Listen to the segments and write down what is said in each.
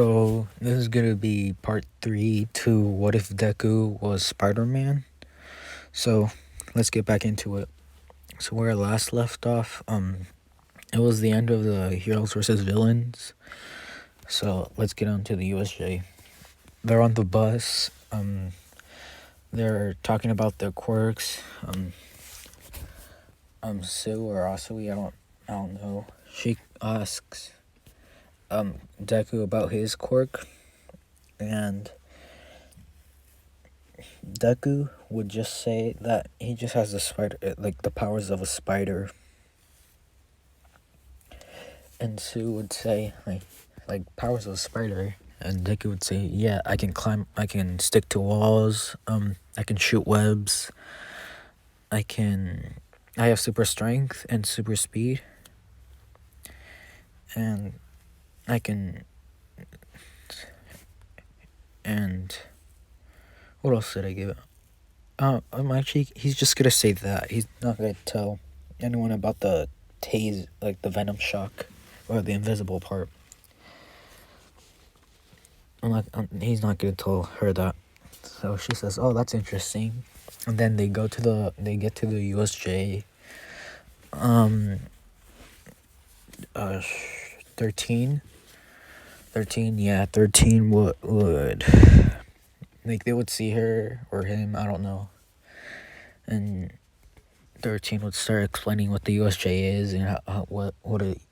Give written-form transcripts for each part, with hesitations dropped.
So this is gonna be part 3 to what if Deku was Spider-Man. So let's get back into it. So where I last left off, it was the end of the heroes versus villains. So let's get on to the USJ. They're on the bus. They're talking about their quirks. Sue or Asui, I don't know. She asks Deku about his quirk, and Deku would just say that he just has the spider, like the powers of a spider, and Sue would say like powers of a spider, and Deku would say, yeah, I can climb, I can stick to walls, I can shoot webs, I have super strength and super speed, and I can, and what else did I give it? He's just gonna say that. He's not gonna tell anyone about the tase, like the venom shock, or the invisible part. He's not gonna tell her that. So she says, "Oh, that's interesting." And then they get to the USJ. 13, yeah, 13 would like they would see her or him, I don't know, and 13 would start explaining what the USJ is and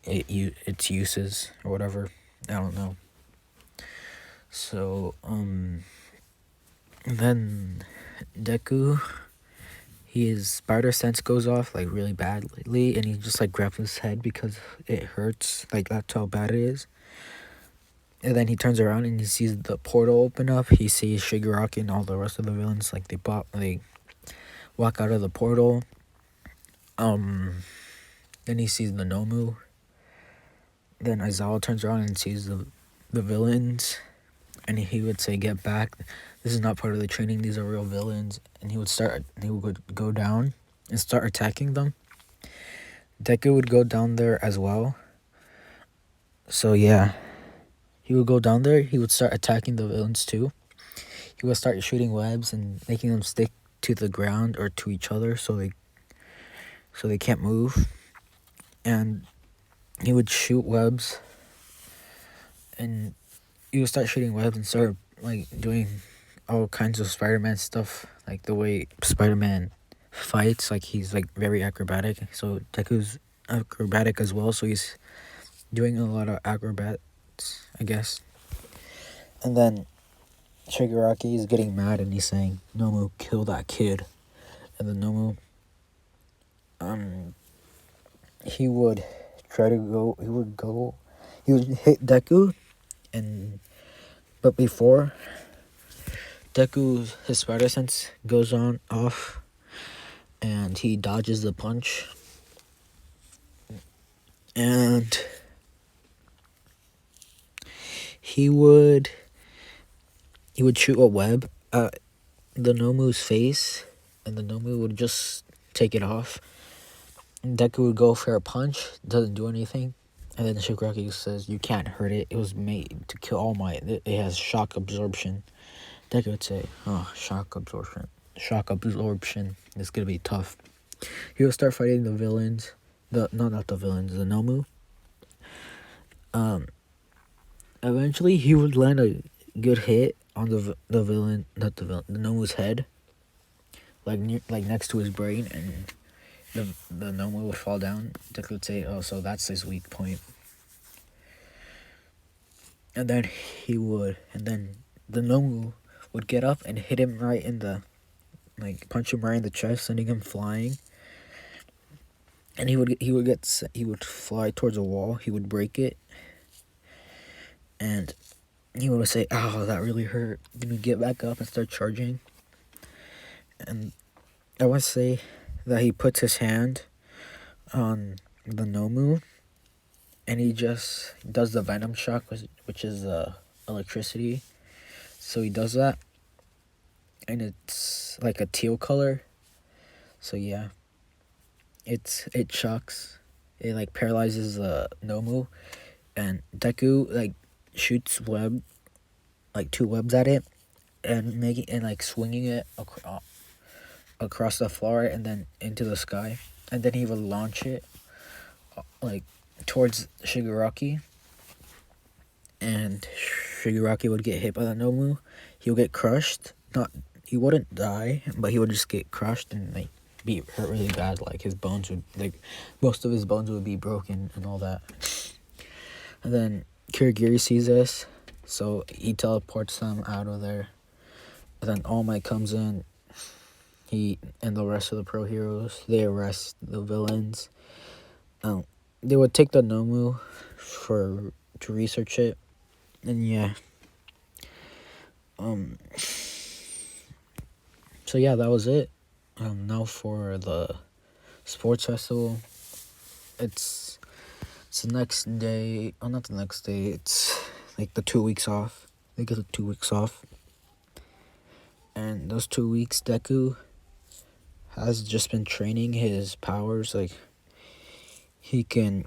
its uses or whatever. I don't know. So then Deku, his spider sense goes off like really badly, and he just like grabs his head because it hurts. Like that's how bad it is. And then he turns around and he sees the portal open up. He sees Shigaraki and all the rest of the villains, like they walk out of the portal. Then he sees the Nomu. Then Aizawa turns around and sees the villains, and he would say, "Get back! This is not part of the training. These are real villains." And he would go down and start attacking them. Deku would go down there as well. So yeah, he would go down there. He would start attacking the villains too. He would start shooting webs and making them stick to the ground or to each other, so they can't move. And he would shoot webs, and he would start shooting webs and start like doing all kinds of Spider-Man stuff, like the way Spider-Man fights. Like he's like very acrobatic. So Deku's acrobatic as well. So he's doing a lot of acrobats, I guess. And then Shigaraki is getting mad and he's saying, "Nomu, kill that kid." And then Nomu, he would hit Deku, but before his spider sense goes off, and he dodges the punch, and he would shoot a web at the Nomu's face, and the Nomu would just take it off. And Deku would go for a punch, doesn't do anything, and then Shigaraki says, "You can't hurt it. It was made to kill All Might. It has shock absorption." Deku would say, "Oh, shock absorption. It's gonna be tough." He would start fighting the villains. Not the villains, the Nomu. Eventually he would land a good hit on the Nomu's head, like next to his brain, and the Nomu would fall down. Deku would say, "Oh, so that's his weak point." And then the Nomu would get up and hit him right in the, punch him right in the chest, sending him flying. And he would fly towards a wall. He would break it, and he would say, "Oh, that really hurt." Then he'd get back up and start charging. And I want to say that he puts his hand on the Nomu, and he just does the venom shock, which is electricity. So he does that, and it's like a teal color. So yeah, it shocks. It like paralyzes the Nomu, and Deku shoots like 2 webs at it, and like swinging it across the floor and then into the sky, and then he would launch it like towards Shigaraki, and Shigaraki would get hit by the Nomu. He would get crushed. He wouldn't die, but he would just get crushed and like be hurt really bad. Like his bones would most of his bones would be broken and all that. And then Kirigiri sees this, so he teleports them out of there. And then All Might comes in. He and the rest of the pro heroes, they arrest the villains. They would take the Nomu to research it, and yeah. So yeah, that was it. Now for the sports festival. It's the next day. Oh, not the next day. It's like the 2 weeks off. They get the 2 weeks off, and those 2 weeks, Deku has just been training his powers. Like he can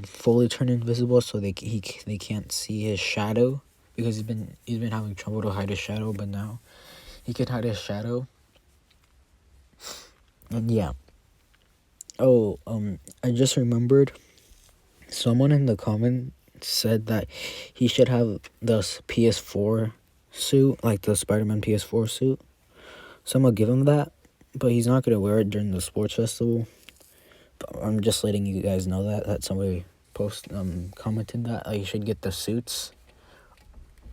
fully turn invisible, so they can't see his shadow, because he's been having trouble to hide his shadow, but now he can hide his shadow. And yeah. Oh, I just remembered, someone in the comment said that he should have the PS4 suit, like the Spider-Man PS4 suit. So I'm gonna give him that, but he's not gonna wear it during the sports festival. But I'm just letting you guys know that somebody commented that he should get the suits,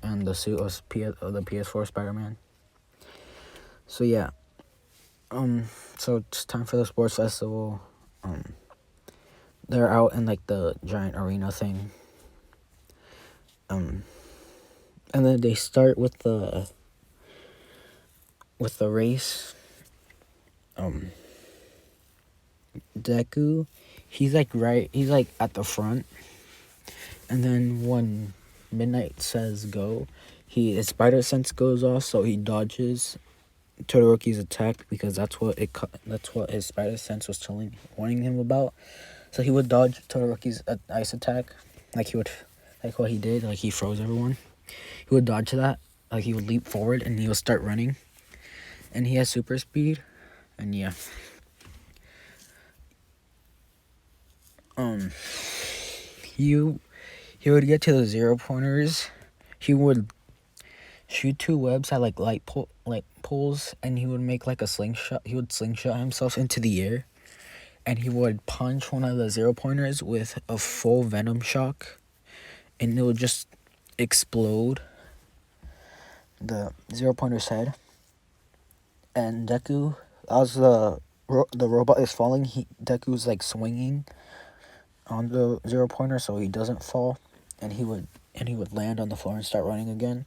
and the suit of the PS4 Spider-Man. So yeah. So it's time for the sports festival. They're out in like the giant arena thing. And then they start with the race. Deku, he's like at the front, and then when midnight says go, his spider sense goes off, so he dodges Todoroki's attack, because that's what his spider sense was warning him about. So he would dodge Todoroki's ice attack, like what he did, like he froze everyone. He would dodge that, like he would leap forward and he would start running, and he has super speed, and yeah. He would get to the 0-pointers. He would shoot 2 webs at like light poles, and he would make like a slingshot. He would slingshot himself into the air, and he would punch one of the 0-pointers with a full venom shock, and it would just explode the 0-pointer's head. And Deku, as the robot is falling, Deku's like swinging on the 0-pointer so he doesn't fall, and he would land on the floor and start running again.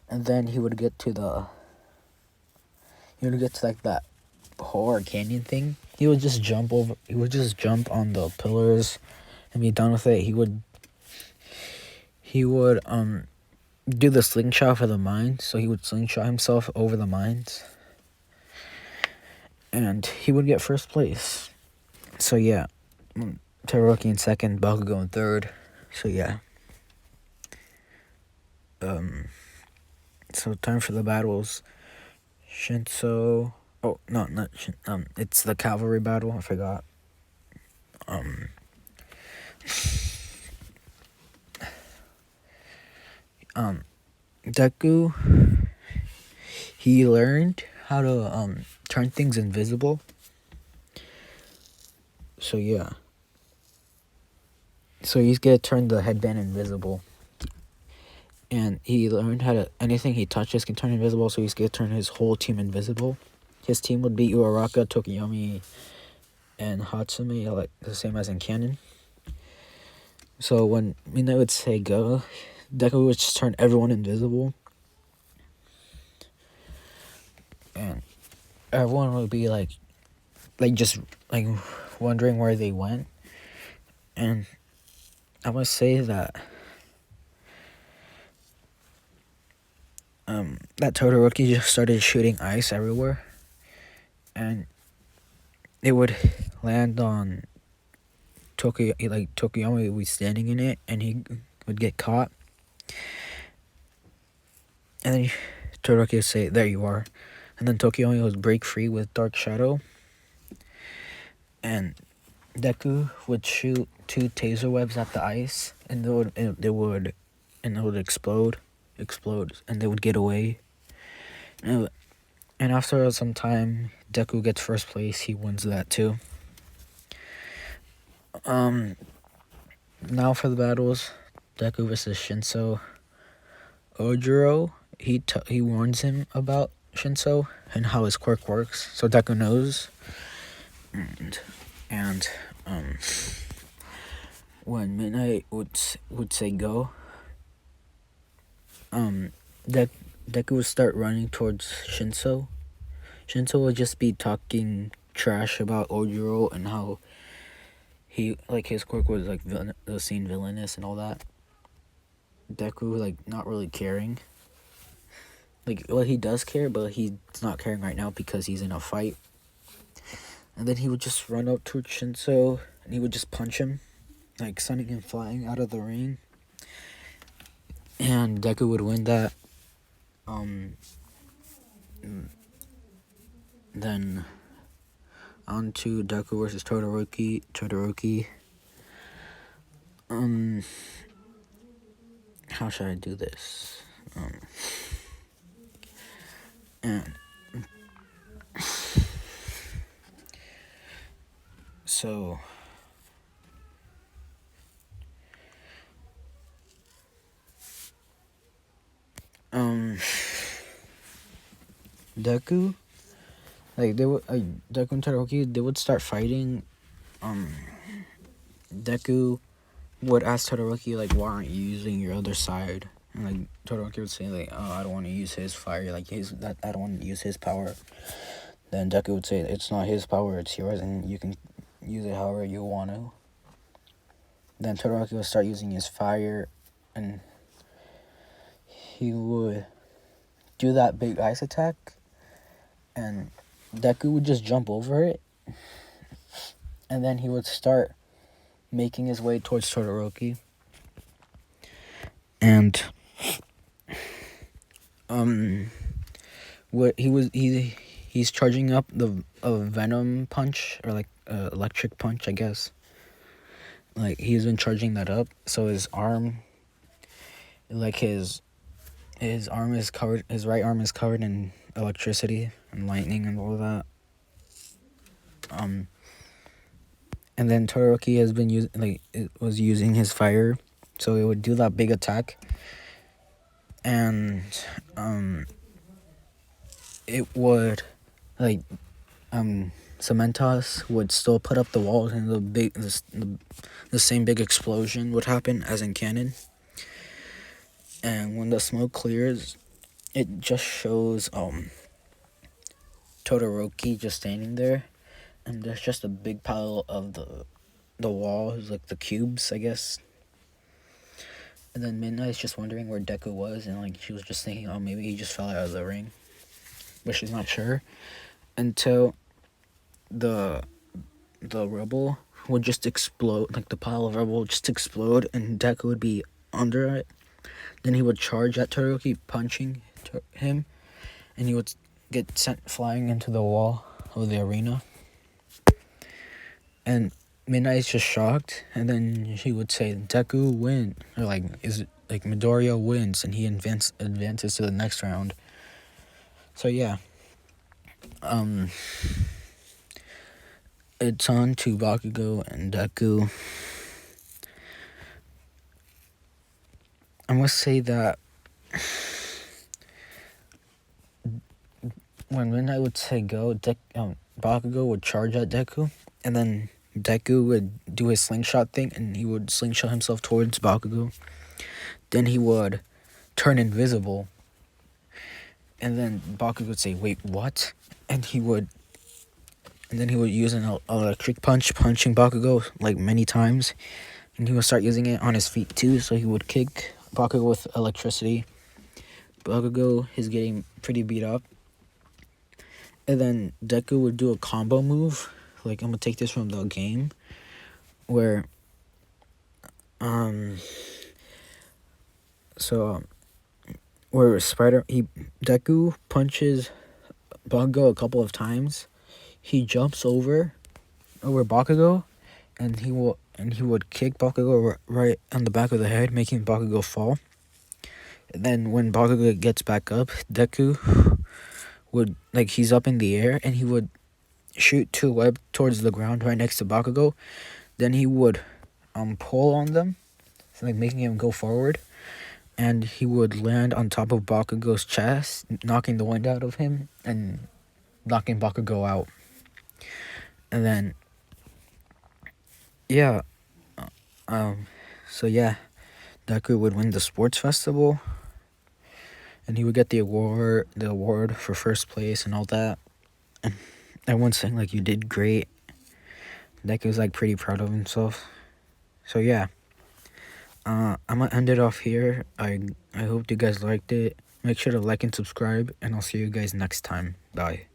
And then he would get to like that hole or canyon thing. He would just jump on the pillars and be done with it. He would do the slingshot for the mines, so he would slingshot himself over the mines, and he would get first place. So yeah, Todoroki in second, Bakugo in third. So yeah. So time for the battles. Shinso. Oh no, not it's the cavalry battle. I forgot. Deku, he learned how to turn things invisible. So yeah. So he's gonna turn the headband invisible. And he learned how to, anything he touches can turn invisible, so he's gonna turn his whole team invisible. His team would be Uraraka, Tokiyomi, and Hatsume, like the same as in canon. So when Midnight would say go, Deku would just turn everyone invisible. And everyone would be like just like wondering where they went. And I must say that that Todoroki just started shooting ice everywhere, and it would land on Tokiyama would be standing in it, and he would get caught. And then Todoroki would say, "There you are." And then Tokiyama would break free with Dark Shadow. And Deku would shoot 2 taser webs at the ice, and it would explode, and they would get away. And after some time, Deku gets first place. He wins that too. Now for the battles, Deku versus Shinso. Ojiro, he warns him about Shinso and how his quirk works, so Deku knows. And when Midnight would say go, Deku would start running towards Shinso. Shinso would just be talking trash about Ojiro and how he, like, his quirk was like seen villainous and all that. Deku, like, not really caring. Like, well, he does care, but he's not caring right now because he's in a fight. And then he would just run up to Shinso and he would just punch him, like sending him flying out of the ring. And Deku would win that. Then on to Deku versus Todoroki. How should I do this? And so Deku, like, Deku and Todoroki, they would start fighting. Deku would ask Todoroki, like, why aren't you using your other side? And, like, Todoroki would say, like, oh, I don't want to use his fire, like, I don't want to use his power. Then Deku would say, it's not his power, it's yours, and you can use it however you want to. Then Todoroki would start using his fire, and he would do that big ice attack, and Deku would just jump over it, and then he would start making his way towards Todoroki. And he's charging up a venom punch, or like electric punch, I guess. Like, he's been charging that up, so his arm, like his arm is covered, his right arm is covered in electricity and lightning and all of that. And then Todoroki has been using his fire, so it would do that big attack. And it would, like, Cementos would still put up the walls, and the same big explosion would happen as in canon. And when the smoke clears, it just shows Todoroki just standing there, and there's just a big pile of the walls, like the cubes, I guess. And then Midnight's just wondering where Deku was, and, like, she was just thinking, oh, maybe he just fell out of the ring, but she's not sure, until the rubble would just explode, like the pile of rubble would just explode, and Deku would be under it. Then he would charge at Todoroki, punching him, and he would get sent flying into the wall of the arena. And Midnight's just shocked, and then she would say, Deku win, or Midoriya wins, and he advances to the next round. So yeah, it's on to Bakugo and Deku. I must say that when Midnight would say go, Bakugo would charge at Deku, and then Deku would do his slingshot thing, and he would slingshot himself towards Bakugo. Then he would turn invisible, and then Bakugo would say, wait, what? And then he would use an electric punch, punching Bakugo, like, many times, and he would start using it on his feet too, so he would kick Bakugo with electricity. Bakugo is getting pretty beat up, and then Deku would do a combo move, like, I'm gonna take this from the game, where so where Deku punches Bakugo a couple of times. He jumps over Bakugo, and he would kick Bakugo right on the back of the head, making Bakugo fall. And then when Bakugo gets back up, Deku would, like, he's up in the air, and he would shoot two webs towards the ground right next to Bakugo. Then he would pull on them, so, like, making him go forward, and he would land on top of Bakugo's chest, knocking the wind out of him and knocking Bakugo out. And then yeah, so yeah, Deku would win the sports festival, and he would get the award for first place and all that. And everyone's saying, like, you did great. Deku's, like, pretty proud of himself. So yeah, I'm gonna end it off here. I hope you guys liked it. Make sure to like and subscribe, and I'll see you guys next time. Bye.